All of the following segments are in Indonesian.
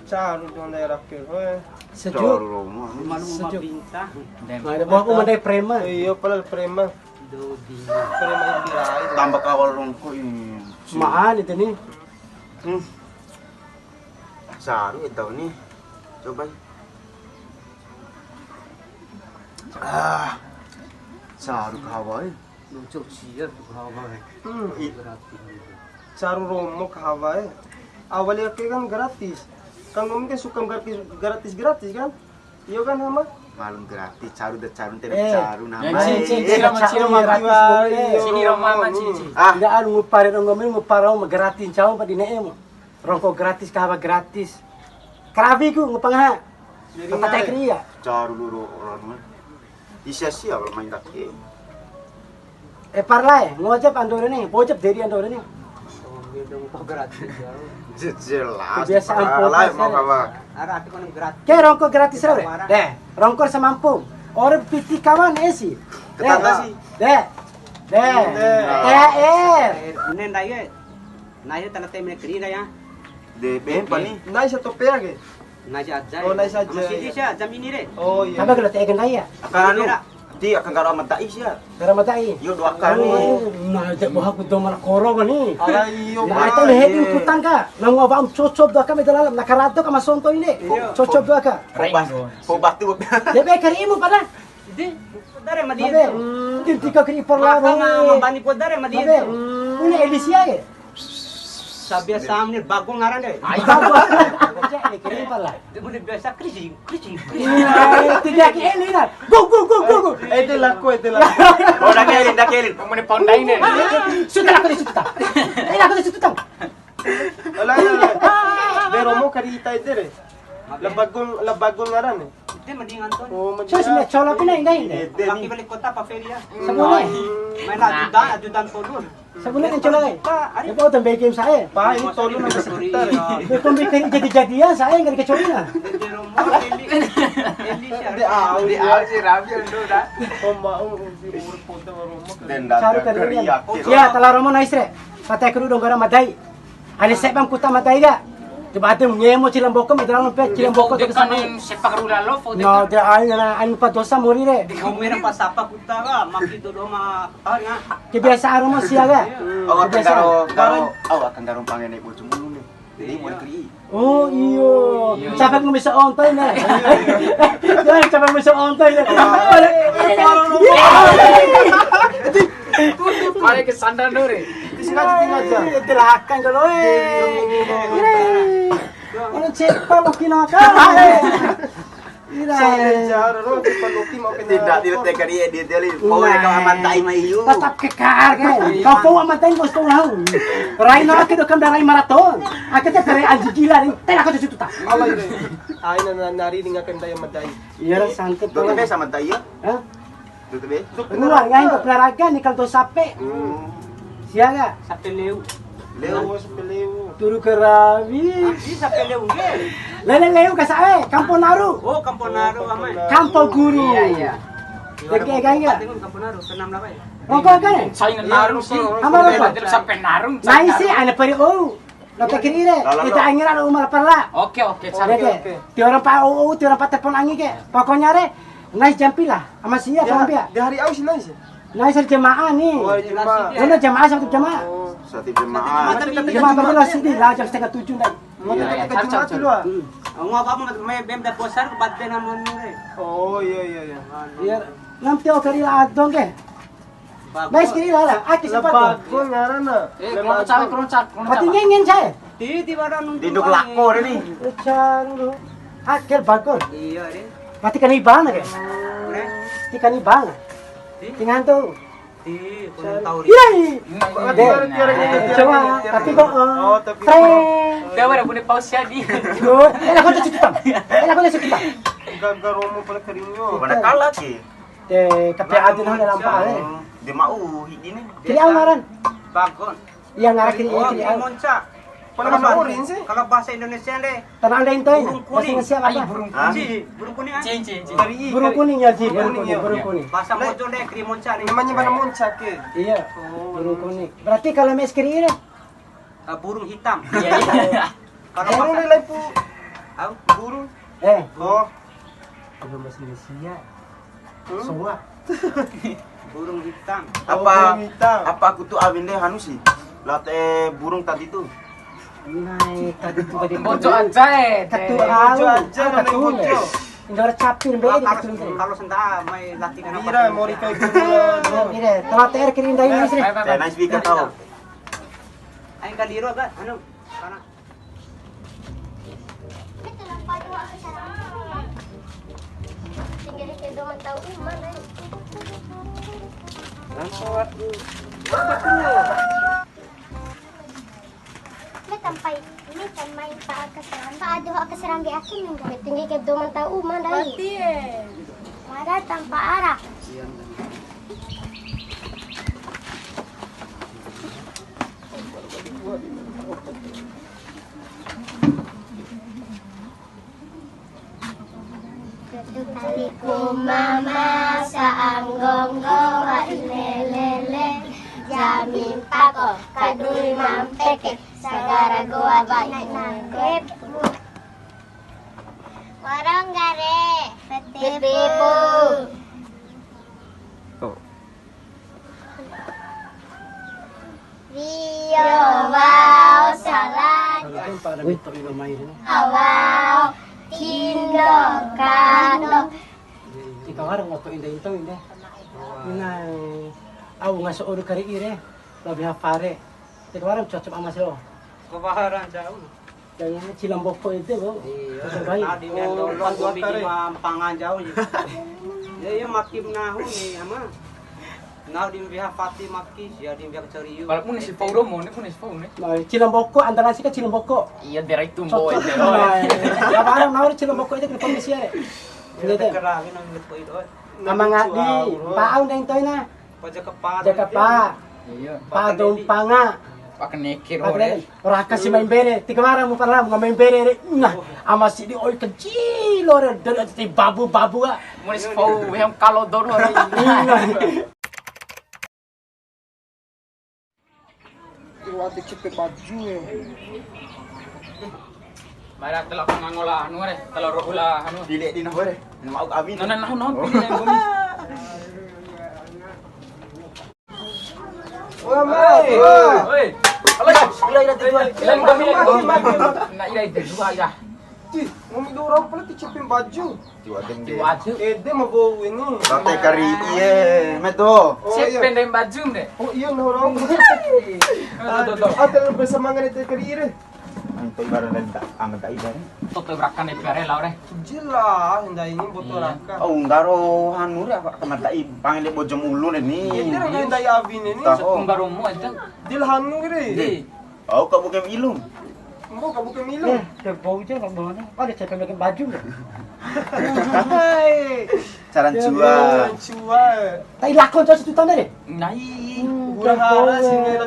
Caro dong daerah ke. Sejuk. Sejuk. Bintang. Ada bawa aku mandai prema. Iya, pala prema. Prema yang birai. Tambah kawal rongko ini. Mahal itu nih. Saru itu nih. Coba. Saru kawal. Lucu sih hawa. Caro romo ke Hawaii. Awalnya kan gratis. Kang Om kan suka gratis kan? Iya kan sama? Malum gratis, caru dan caru tidak caru nama. Enggak anu nguparin ngomong nguparau gratis caw pa dinae mo. Rongko gratis kahaba gratis. Krabi ku ngupangha. Patay kriya. Caru dulu orang. Isia-sia kalau main kaki. Parlay, ngojap andore nih, pojap dari andore nih. Jelas. Kebiasaan Parlay mau kawan. Kayak rongko gratis ra bre. Deh, rongko semampung. Orang piti kawan esi. Ketanda sih. Deh. THR. Nen daya. Naya tala temne kri ya. DP pani. Nai satu pea ke? Naya aja. Oh, nai saja. Masih di sya jam ini re. Oh iya. Sabi kalau THR daya. Akan anu. Di akan karo amat tai sia. Cara matai. Yo doakan nih. Nah, jak buah aku domar koro ni. Ala iyo. Nah, itu lehe di hutan ka. Nang awam cocop doa ka medalam nakarato ka masonto ini. Cocop doa ka. Pobak tu. Debe karimu pala. Di dare Mabe. madie. Tinti ka kri por la. Mabani po dare madie. Mabe. Ini Elisia ye. Sabia samne bagong ngaran deh. Ay bago. Jadi kri pala. Dia boleh biasa krisi. Tidak ke Elina. Go. Itu laku. Oh, dah kelin. Mau ni pondai ni. Sudah aku disuta. Aku disuta. Ala. De romo karita ite re. Labagong ngaran eh. Dia mading Anton. Oh, Sus me chola pina inday. Kaki balik kota pa feria. Sabunay. Main ajudan tolun. Sabunay kan chola kay. Ipo tambay game saya. Pa, ini tolo na sekitar eh. Kung may jadi-jadian saya enggak dikacori na. Di rumah Eli Di si Rabi ndo dah. Pembaung si urut romo. Denda Cari keriak. Ya, tala romo na isre. Patay kru dong gara maday. Ani sebang kuta maday ga. Diba ate ngemo cilang boko medral pe cilang boko to sana. Sepak rulalo fo No, dia anu pa dosa muri re. Di kumira pa sapa kuta ga makito do ma nga. Kebiasaan romo sia ga. Akan karo pangen ibu cuma nih. Jadi mau kri. Oh iyo. Sampai nggak bisa ontoy na. Jangan sampai bisa ontoy na. Mare ke sandal dore. Sengaja. Telakan kalau Ano cepa mo kinaka? Jaro paluki mau Tidak tidak kari dia dia mau ka amat tai mayu. Tetap kekar kan. Kau po amatay mo gusto lang. Rai na akido kam daray maraton. Akita kare anjigila rin. Tela ko tututa. Ala ire. Ay na narinig akan tayo maday. Iya sangkot Tuh be sama tai ya. Ha? Tuh be. Keluar ngayon ko plaraga ni kalto sape. Siaga. Sa peleu. Leo sa peleo. Turu kerabi. Di sa peleu ge. Lele ka sa Kamponaru. Oh, Kamponaro amai. Kampo guru. Iya. Deke kaya. Tengok Kamponaro tenam lah bay. Rongko kan? Saing narung sih. Amaro pa. Sampai narung. Nai si ana pari oh. Napa kirire? Kita angira umar parla. Oke. Oke. Ti orang pa oh, ti orang pa telepon angi ke. Pokoknya re nai jampilah sama sia sama dia. Di hari aus nice. Nai ser jemaah nih. Oh, jemaah. Mana jemaah satu jemaah. Satu jemaah. Jemaah berapa sini lah jam 6:30 dah. Cuma tu lah. Ang apa may bem da posar batte na mon re. Oh iya. Iya. Nanti aku kari lah dong ke. Baik kiri lah. Aki sempat. Labagong ngaran na. Kroncat. Pati ngengeng saya. Di bara nung Dinduk lakor ini. Ucaru. Akel bagor. Iya re. Pati kanibana ke. Re. Ti kanibana. Tinggal tu. Di tahu re. Iya. Coba. Tapi kok. Oh, tapi Dia bara punya paus ya di. Aku tu cuci tam. Aku tu cuci tam. gagaromo pala karinyo. Mana kalah ki? Kape adin ho dalam pa eh. Di mau ini. Kiri ang ngaran. Bagon. Yang ngarah kiri Oh, kiri ang. monca. Pala masaurin sih. Kalau bahasa Indonesia deh. Tanang lain tu. Burung Masih kuning. ngasih apa? Burung kuning. Dari Burung kuning ya sih, Burung burung kuning, kuning, burung iya. kuning. Bahasa Mojo deh, kiri monca nih. Namanya mana muncak ke? Iya, burung kuning. Berarti kalau mes kiri ini Burung hitam. Burung nilai pu. Au, Burung. Oh, Oh. udah masih Indonesia. Hmm? Semua. burung hitam. Apa burung hitam. apa aku tuh awin deh anu sih. Late burung tadi tuh. Naik tadi tuh tadi. Bojo aja Katu Bojo au. aja, namanya bojo. Indora capin be di katu. Kalau senta may latihan apa? Mira, mau rikay burung. Mire, telah TR kirim dari ini sini. Saya nice speaker tahu. Ay kaliro ba? Ano? Kana? Ito lang pa yung ako sa rami. Tinggal kayo doon tao iman ay. May tampay pa kasaran. Paado ako kasaran di akin ng gamit. Tinggal kayo doon tao iman ay. Mara tampa ara. Kali ko mama sa anggong-gong at lelele. Jamin pako, kaduy mampeke, sa garagawa ba inanggep. Warong gare, petipo. Rio, wow, salad. Ang para bito ilomay rin. Awaw, tindo, kano. Ikaw harang mo to inday ito hindi. Inay. Aw nga sa oro kari ire. Labi ha pare. Ikaw harang cocok ama silo. Kabaharan jauh. Kaya silambok ko ito bo. Sabay. Adi men do pagwabi di mampangan jauh. Ya ya makim nahu ni ama. Nah di biha pati makis ya di biha ceriu. Balap mo ni si Paulo mo, ni ko ni si Paulo ni. Silambok ko andalan sika silambok ko. Iya diray tumbo Cocok. ito. Kabarang nawari silambok ko ito kung siya. Ya kerangin ang lit ko ito. Mga di, paaw na ito na. Paja kepada. Jaga pa, Iya. padong pa nga. Pakanekir Pagre, ore. ora kasi main bere. Tikamara mo pala mga main bere re. Nah, ama si di oy kecil ore dan ti babu-babu ah. Mo ni si Paulo, yang kalau dor ore. Iwati cipe baju eh. Mara telo kang ngolah anu ore, telo ro ulah anu. Dili din ako re. Mau awin. Nanan naon pilih yang gomis. Wah, mai. Oi. Alay. Ilay na dito. Ilang gomis. Na ilay de dua ida. Ti, ngumidurang pala ti cipe baju. Tiwadeng di. Baju. Ede mabawi ni. Late kari iye. Meto. Oh, Sip iya. pendek baju deh. Oh, iya norong. Tuh. Ate lang bersama nganit karire. Ang toy baru nanda. Ang dai bare. Tuh berakan di pare lah ore. Jila, hinda ini botol Iya. raka. Oh, ngaro anu re apa kamadai pangile bojo mulu ni. Hindi ra hinda yavin ini. Tahu. Kung baru mo ito. Dilhan mo gire. Di. Oh, kau bukan ilum. Mo kabuke milo. Terbau je nak mana? Ada saya pakai baju dah. Hai. Caran jua. Cua. Tai lakon tu situ tanda deh. Nai. Urahara singira.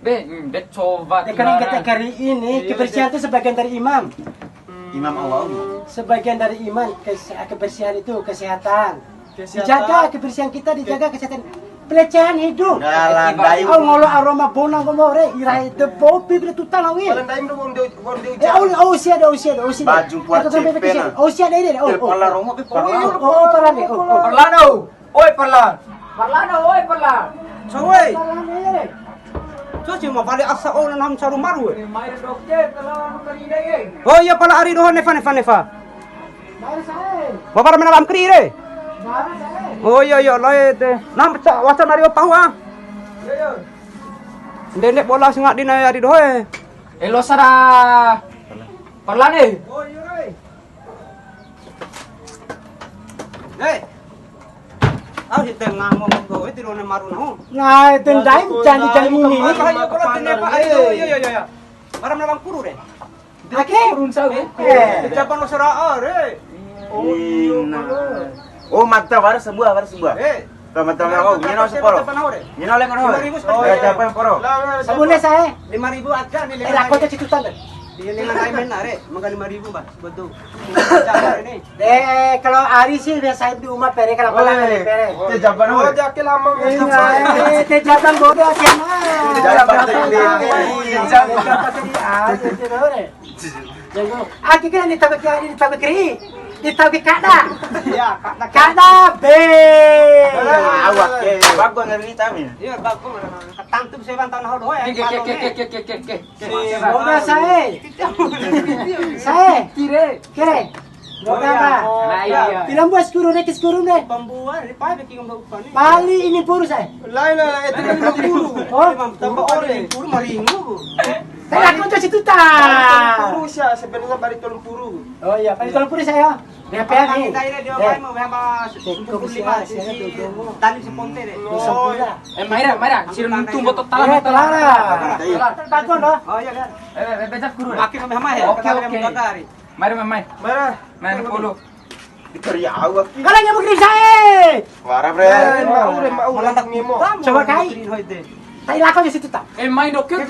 Be, det coba. Karena kita kari ini kebersihan itu sebagian dari imam. Imam awal. Sebagian dari iman kebersihan itu kesehatan. Kesehatan. Dijaga kebersihan kita, dijaga kesehatan. Pelecehan hidup. Dalam dai. Au ngolo aroma bonang ngomore irai de bopi bre tutang awi. Walang daim do bonde Usia ada. Baju buat cepen, ah. Usia ada ini. El pala romo pe pala. Parlan ni. Parlano. Oi Parlan. Parlano, oi Parlan. Sawai. So cuma balik asa o nam saru maru. Mai dokter kalau kali deh. Oh iya pala ari dohon nefa. Bapak menalam kri re. Oh iya loe de. Nam pecah wacan ari pau ah. Dendek bola singak dina ari dohe. Elo sara. Parlan eh. Oh iya re. Hei. Ah di tengah mau go itu dona maru no. Nah, itu daim janji ini. Makanya kalau tenepa ari do iya. Bara menalam kuru re. Oke. Turun saw. Japan lo sera re. Oh, mata baru sebuah. Eh. Mata kau ngino seporo. Ngino le ngono. 5.000 Oh, ya apa yang poro? Sabunnya saya. 5.000 aja nih. Lakon tu situ tanda. Iya dengan diamond nare, maka 5.000 bah, betul. Ini. Kalau Ari sih biasa di rumah pere kalau pere. Te jaban Oh, ho. jakil lama mo. Tejatan bodoh siapa? Jalan. Jalan. Jangan. Aki kan ditahu kiri. Ditahu kada. Iya, Kada be. Awak ke. Bago ngeri tami. iya bagus. Ketangtup saya bantah nah doa ya. Boga saya. Kire. Boga ba? Pilang buas kuru nekis kuru ne. Pembuat di pai bikin ngomong upah nih. Pali ini puru saya. Lain lah, itu kan 50. Oh, Tambah oleh. Puru maringu. saya aku tuh situ ta. Puru siya, sebenarnya bari tolong puru. Oh iya, pali tolong puru saya. Dia nih. Kita ini dia pai mau berapa? 25 sisi. Tali seponte deh. Oh, Mayra, sirun tumbo total. Telara. Bakon loh. Oh iya kan. Becak guru. Makin memang ya. Oke. Mari, Mamai. Merah. Main 10. Dikari awak ki. Kalau yang mau kirim saya. Warah bre. Mau lantak ngemo. Coba kai. Tai lako di situ ta. Main dokter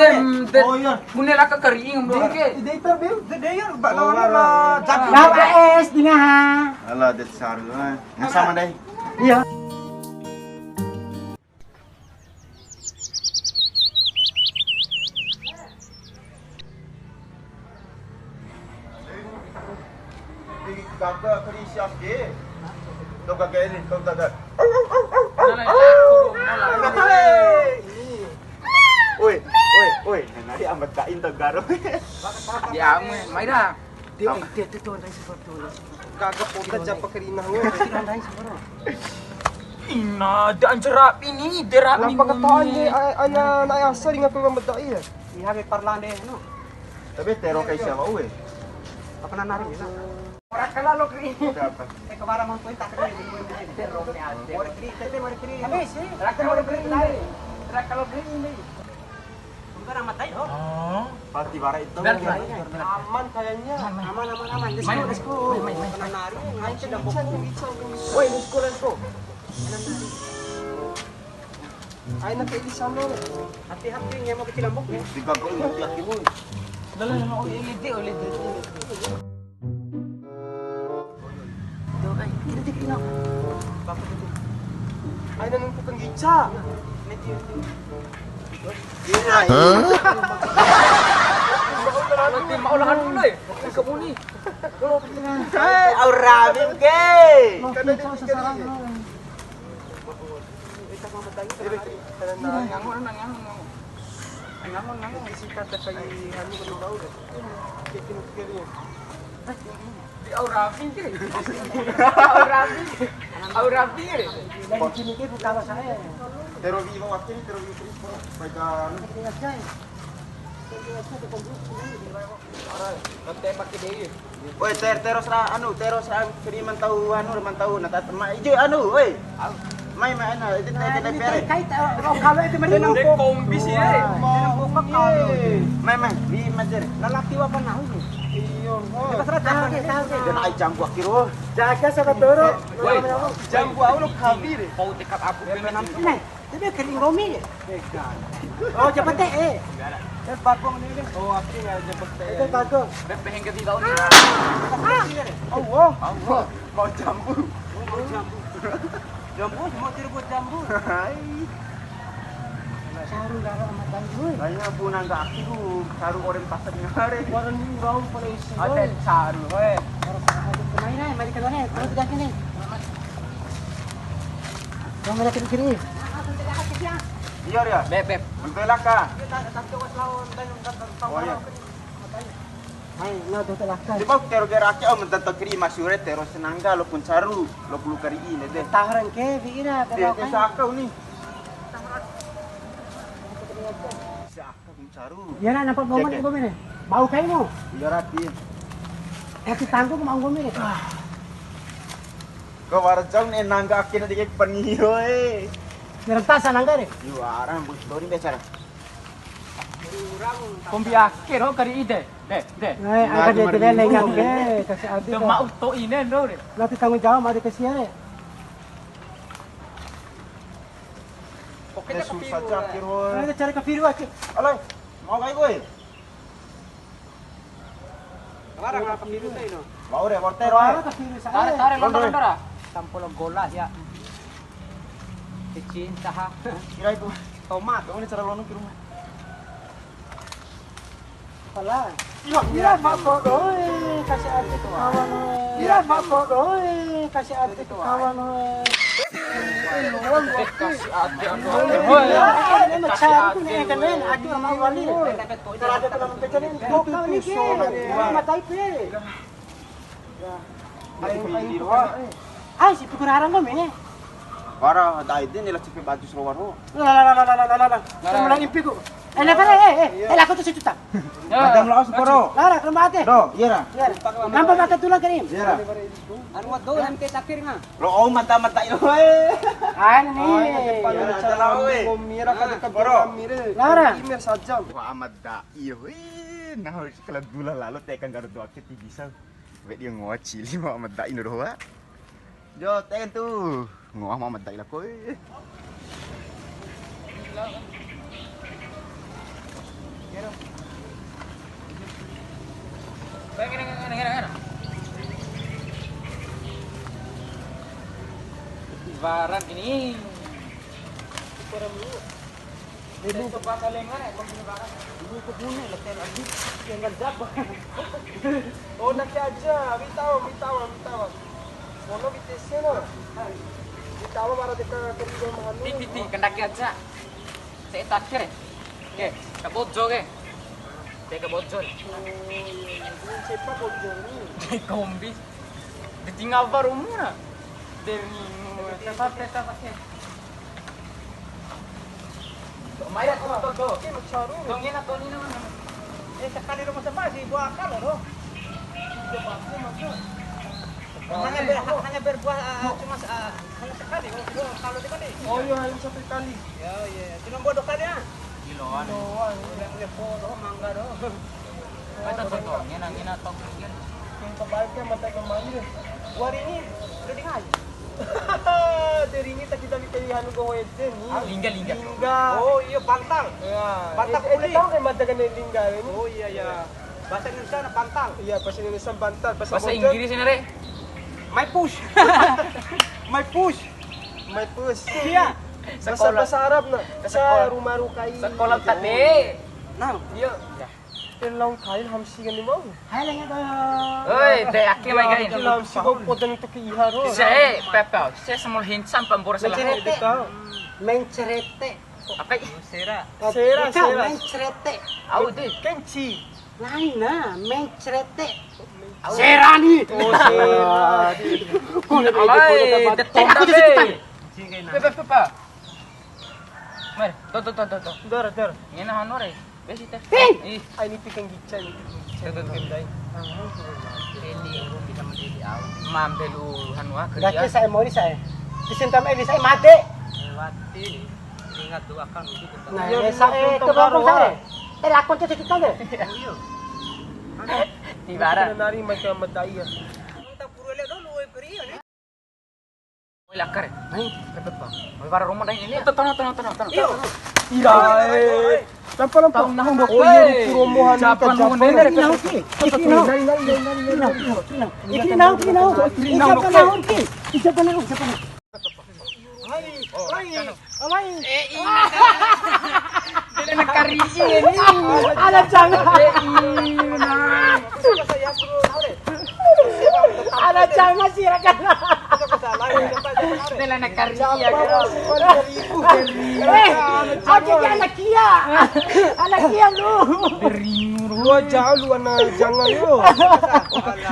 Oh iya. Mune laka kering ke. Data bil. Dia ya lawan jadi. Napa es di ngaha. Alah det saru. Yang sama deh. Iya. Kakak kari siap ke. Kau kakak ini, kau kakak. Oi. Nanti amat kain tegaro. Ya, Mayra. Dia Kagak punta japa kerina ngo. Ina, dan jerap ini, derap Lampa kataan ni ana na asa ring ako mamadai ya. Iya be parlane no. Tapi tero kay siya oi. Apa na nari na. Ora kala lo kri. Dapat. Kebara mang tuh tak kiri. Mari kiri, tete mari kiri. Habis sih. Rakal lo kri ini. Rakal lo kri ini. Bukan amat tai ho. Pasti bara itu. Aman kayaknya. Aman. Let's go. Apa nari? Ngain ke dapur. Woi, let's go. Ay na kay Lisano. Hati-hati ngemo ke Cilambok ya. Digago ingat yaki mo. Ay na nung tukang gicha. Maulangan dulu ya. Kemuni. Hey, aurabim ke. Ngangon. Isi kata kay hani ko daw. Di Aurabi ke. Aurabi ke. Lagi sini ke kalau saya. Tero vivo waktu ini tero vivo. Baga Oi, teros ra kiri mantau mantau natat ma ijo oi. Mai ana itu tete pere. Kai kalau itu menang Dek kombis ya. Mai di majer. Lalaki wa pa na ho. Iyo. Dan ai jambu akiro. Jaga sama toro. Woi, Jambu aulo kabir. kau dekat aku pemenang. Nah, tapi kering romi. Oh, cepat deh. Bagong ni. Oh, apri nga jabak Itu bagus. Peheng ke tiga ini. Allah. Mau jambu. Jambu mau tiru buat jambu. Saru garo amat bangun. Kayaknya punang gak aktiru. Saru orang pasar ngare. Waran ni raw pala isi. Ada saru, weh. Kemarin mari ke mana? Kalau tidak sini. Kamu mana kiri? Iya ya. Beb. Belak ka. Oh iya. Hai, no tu telah kan. Di bawah tero gerake o mentanto kiri masure tero senangga lo pun saru lo pulu kari ini deh. Taharan ke bira Dia kalau sakau nih. Sakau pun saru. Ya nak nampak momen Cek, kau mana? Bau kai mo. Iya rapi. Tapi tanggung mau kau mana? Kau warjang nih nangga akhirnya dikek pengiyo eh. Nerentasan anggar. Yu arang bus dori becara. Kombi akhir oh kari ide. Deh. Angkat dia tidak lengang ke. Kasih adu. Dia mau to ini no deh. Nanti tanggung jawab ada kesian ya. Oke Kita susah cakir woi. Kita cari ke biru aja. Alay, mau kayak gue? Barang apa biru teh no. Mau deh, mau tero Taruh eh. ke biru saya. Tarik londora. Tampol gola ya. Cinta ha. Kira itu. Tomat. Kamu ini cara lono ke rumah. Salah. Iya, Pak Bodoy, kasih arti ke kawan. Iya, Pak Bodoy, kasih arti ke kawan. Kasih hati anu. Ini macam tu ni kan men, aku ramai wali. Kalau ada dalam pecahan kau kau ni ke, mata itu. Ay, si pagurarang kami ni. Para dahil din nila si baju seluar ho. Lala. Semulang impi ko. Laku tu situ tak. Madam laos paro. Lara, kelembah ate. Do, iya ra. Nampak mata tulang karim. Iya ra. Anu do yang kita takir nga. Lo mata-mata ilo eh. Ano ni? Mira ka dekat mire. Lara. Imer saja. Wah amat da iyo. Nah kalau bulan lalu tekan garu doa kita bisa. Wek dia ngoci lima amat da ino doa. Jo tekan tu. Ngoah mau amat da ila ko. Barang ini. Oh nak aja, bitaw. Mono bitese no. Bitaw para dekat kerja mahal. Titi kendaki aja. Saya takir. Oke, kebojo ke. Saya kebojo. Siapa bodoh ni? Kombi. Ditinggal baru muna. Dari tetap ke. Maya to. Tongin na naman. Sekali rumah sama si dua akal loh. Hanya berbuah cuma hanya sekali. Kalau di kali. Oh iya, hanya satu kali. Ya, cuma bodoh kali ya. Kiloan. Bodoh mangga doh. Ito tongin ang ginatong. Yung pabalkan matay kemarin. Wari ini udah dengar. Dari ini tak kita pilihan ko wejen ni. Lingga. Lingga. Oh iya pantang. Ya. Bantal Itu puli. tahu kan matakan ni lingga ni. Oh iya. Bahasa Indonesia na pantang. Iya, bahasa Indonesia bantal, Bahasa Bojan, Inggris ini, Re. My push. My push. May pus. Iya. Bahasa Arab na. Sa rumah rukai. Sekolah tadi. Nah, Yuk. Yung lang kail hamsi kan ni mo. hai lang ito. Oi, deh aki mai gain. Yung hamsi ko po dan ito kiiharo. Saya pepel. Saya semul hinsam pembor salah. Mencerete. Apa? Sera. Sera. Mencerete. Au deh. Kenci. Lain na, mencerete. Serani. Oh, sera. Alay, detong Aku di situ, Tan. Pepe. Mari, tuh. Dar. Ini hanu re. Besi teh. Ping! Ih, Ay, ni pikang gitsan. tuh. Ini bisa menjadi au. Mambelu hanu Dati kerja. saya mau saya. Disintam ini saya mati. Lewati. Ingat dua kan itu. Nah, Iya, saya bisa ke belakang pintu saya. Lakon itu kita deh. Ibarat. Nari macam madaya. Oi lakar. Hai, pepe pa. Oi para rumah dah ini. Tenang. Ira. Lampa. Nahong bok. Oh, iya, promohan ni Japan ka mo na Japan. rin. Isa pa na. Dili nagkariin ini. Alam jangan. Ada jangan sirakan. Dili nagkariin. Oke anak kia. Anak kia lu. Gua jauh lu anak jangan yo.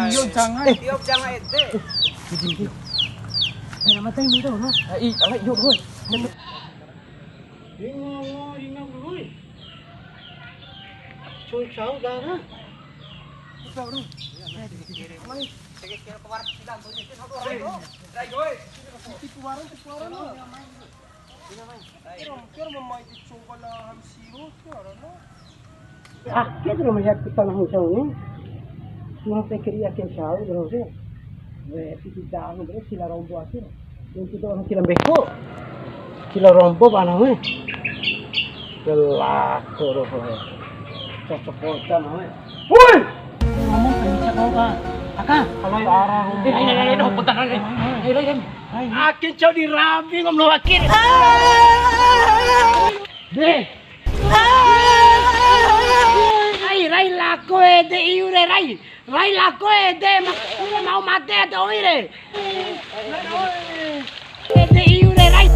Iyo jangan. Tiop jangan ete. Nama tayo dito, no? Ay, yo boy. Ingat dulu. Chow dah na. Pero mamay di chokola hamsiro to ano. Kita rumah yang kita nak chow ni. Semua sekiriya yang chow, terus eh. Itu dah, terus sila rombo asyik. Yang kita orang sila beko. Sila rombo mana ni? Gelak terus eh. Cocok-cocokan eh. Woi! Ngomong bisa kau kan? Akak, kalau arah rombo. Ini hubutan lagi. Akin chow di rabi ngomong akin. Deh. Ay, Raila. laku de iure rai. Rai laku de mau mate atau ire. De iure rai.